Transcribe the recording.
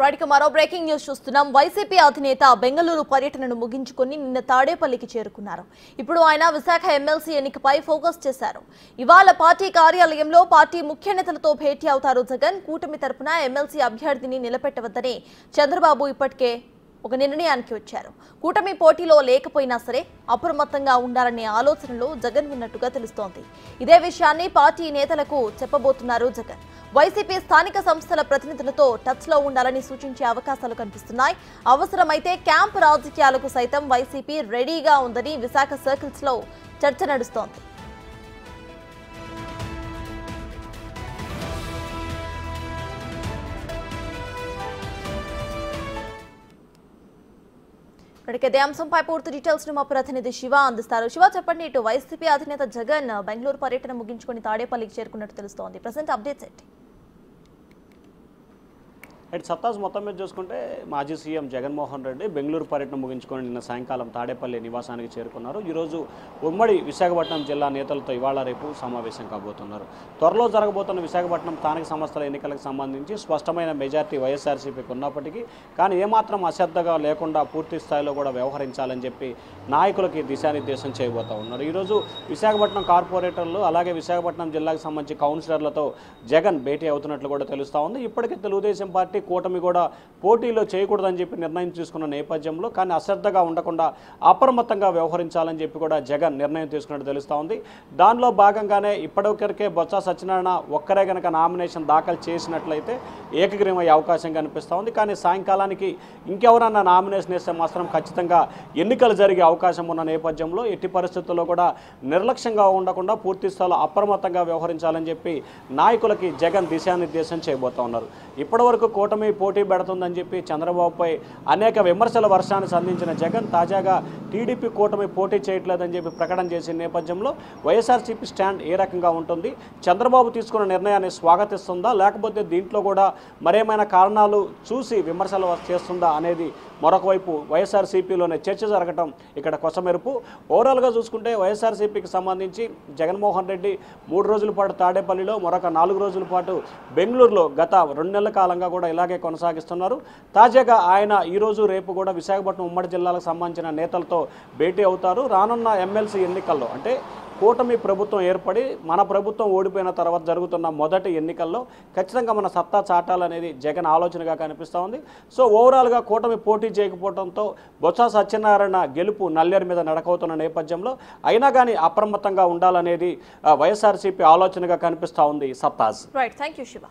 Right మరో breaking news చూస్తున్నాం. YCP అధినేత బెంగళూరు పర్యటనను ముగించుకొని నిన్న తాడేపల్లికి చేరుకున్నారు. ఇప్పుడు ఆయన విశాఖ ఎమ్మెల్సీ ఎన్నికపై ఫోకస్ చేశారు. ఇవాళ పార్టీ కార్యాలయంలో పార్టీ ముఖ్య నేతలతో భేటీ అవుతారు జగన్. కూటమి తరపున ఎమ్మెల్సీ అభ్యర్థిని నిలబెట్టవద్దని చంద్రబాబు ఇప్పటికే ఒక నిర్ణయానికి వచ్చారు. కూటమి పోటీలో లేకపోయినా సరే అప్రమత్తంగా ఉండాలనే ఆలోచనలో జగన్ ఉన్నట్టుగా తెలుస్తోంది. ఇదే విషయాన్ని పార్టీ నేతలకు చెప్పబోతున్నారు జగన్. వైసీపీ స్థానిక సంస్థల ప్రతినిధులతో టచ్ లో ఉండాలని సూచించే అవకాశాలు కనిపిస్తున్నాయి. అవసరమైతే క్యాంప్ రాజకీయాలకు సైతం వైసీపీ రెడీగా ఉందని విశాఖ సర్కిల్స్ లో చర్చ నడుస్తోంది. ఇదే అంశంపై పూర్తి డీటెయిల్స్ ను మా ప్రతినిధి శివ అందిస్తారు. శివ, చెప్పండి, ఇటు వైసీపీ అధినేత జగన్ బెంగళూరు పర్యటన ముగించుకొని తాడేపల్లికి చేరుకున్నట్టు తెలుస్తోంది. ప్రెసెంట్ అప్డేట్స్ ఏంటి? సత్తాజ్ మొత్తం మీద చూసుకుంటే మాజీ సీఎం జగన్మోహన్ రెడ్డి బెంగళూరు పర్యటన ముగించుకొని నిన్న సాయంకాలం తాడేపల్లి నివాసానికి చేరుకున్నారు. ఈరోజు ఉమ్మడి విశాఖపట్నం జిల్లా నేతలతో ఇవాళ రేపు సమావేశం కాబోతున్నారు. త్వరలో జరగబోతున్న విశాఖపట్నం స్థానిక సంస్థల ఎన్నికలకు సంబంధించి స్పష్టమైన మెజార్టీ వైఎస్ఆర్సీపీకి ఉన్నప్పటికీ కానీ ఏమాత్రం అశ్రద్ధగా లేకుండా పూర్తి స్థాయిలో కూడా వ్యవహరించాలని చెప్పి నాయకులకి దిశానిర్దేశం చేయబోతూ ఉన్నారు. ఈరోజు విశాఖపట్నం కార్పొరేటర్లు అలాగే విశాఖపట్నం జిల్లాకు సంబంధించి కౌన్సిలర్లతో జగన్ భేటీ అవుతున్నట్లు కూడా తెలుస్తూ ఉంది. ఇప్పటికే తెలుగుదేశం పార్టీ కూటమి కూడా పోటీలో చేయకూడదని చెప్పి నిర్ణయం తీసుకున్న నేపథ్యంలో కానీ అశ్రద్ధగా ఉండకుండా అప్రమత్తంగా వ్యవహరించాలని చెప్పి కూడా జగన్ నిర్ణయం తీసుకున్నట్టు తెలుస్తూ ఉంది. దానిలో భాగంగానే ఇప్పటివరకే బొత్స సత్యనారాయణ ఒక్కరే కనుక నామినేషన్ దాఖలు చేసినట్లయితే ఏకగ్రీవమయ్యే అవకాశం కనిపిస్తూ ఉంది. కానీ సాయంకాలానికి ఇంకెవరన్నా నామినేషన్ వేస్తే మాత్రం ఖచ్చితంగా ఎన్నికలు జరిగే అవకాశం ఉన్న నేపథ్యంలో ఎట్టి పరిస్థితుల్లో కూడా నిర్లక్ష్యంగా ఉండకుండా పూర్తి స్థాయిలో అప్రమత్తంగా వ్యవహరించాలని చెప్పి నాయకులకి జగన్ దిశానిర్దేశం చేయబోతూ ఉన్నారు. ఇప్పటివరకు కూటమి పోటీ పెడుతుందని చెప్పి చంద్రబాబుపై అనేక విమర్శల వర్షాన్ని సంధించిన జగన్ తాజాగా టీడీపీ కూటమి పోటీ చేయట్లేదని చెప్పి ప్రకటన చేసిన నేపథ్యంలో వైఎస్ఆర్సీపీ స్టాండ్ ఏ రకంగా ఉంటుంది, చంద్రబాబు తీసుకున్న నిర్ణయాన్ని స్వాగతిస్తుందా లేకపోతే దీంట్లో కూడా మరేమైనా కారణాలు చూసి విమర్శలు చేస్తుందా అనేది మరొక వైపు వైఎస్ఆర్సీపీలోనే చర్చ జరగటం ఇక్కడ కొసమెరుపు. ఓవరాల్గా చూసుకుంటే వైఎస్ఆర్సీపీకి సంబంధించి జగన్మోహన్ రెడ్డి 3 రోజుల పాటు తాడేపల్లిలో మరొక 4 రోజుల పాటు బెంగళూరులో గత 2 నెలల కాలంగా కూడా ఇలాగే కొనసాగిస్తున్నారు. తాజాగా ఆయన ఈరోజు రేపు కూడా విశాఖపట్నం ఉమ్మడి జిల్లాలకు సంబంధించిన నేతలతో భేటీ అవుతారు. రానున్న ఎమ్మెల్సీ ఎన్నికల్లో అంటే కూటమి ప్రభుత్వం ఏర్పడి మన ప్రభుత్వం ఓడిపోయిన తర్వాత జరుగుతున్న మొదటి ఎన్నికల్లో ఖచ్చితంగా మన సత్తా చాటాలనేది జగన్ ఆలోచనగా కనిపిస్తూ ఉంది. సో ఓవరాల్గా కూటమి పోటీ చేయకపోవడంతో బొత్స సత్యనారాయణ గెలుపు నల్లేరు మీద నడకవుతున్న నేపథ్యంలో అయినా కానీ అప్రమత్తంగా ఉండాలనేది వైఎస్ఆర్సీపీ ఆలోచనగా కనిపిస్తూ ఉంది. సత్తాజ్. Right, thank you Shiva.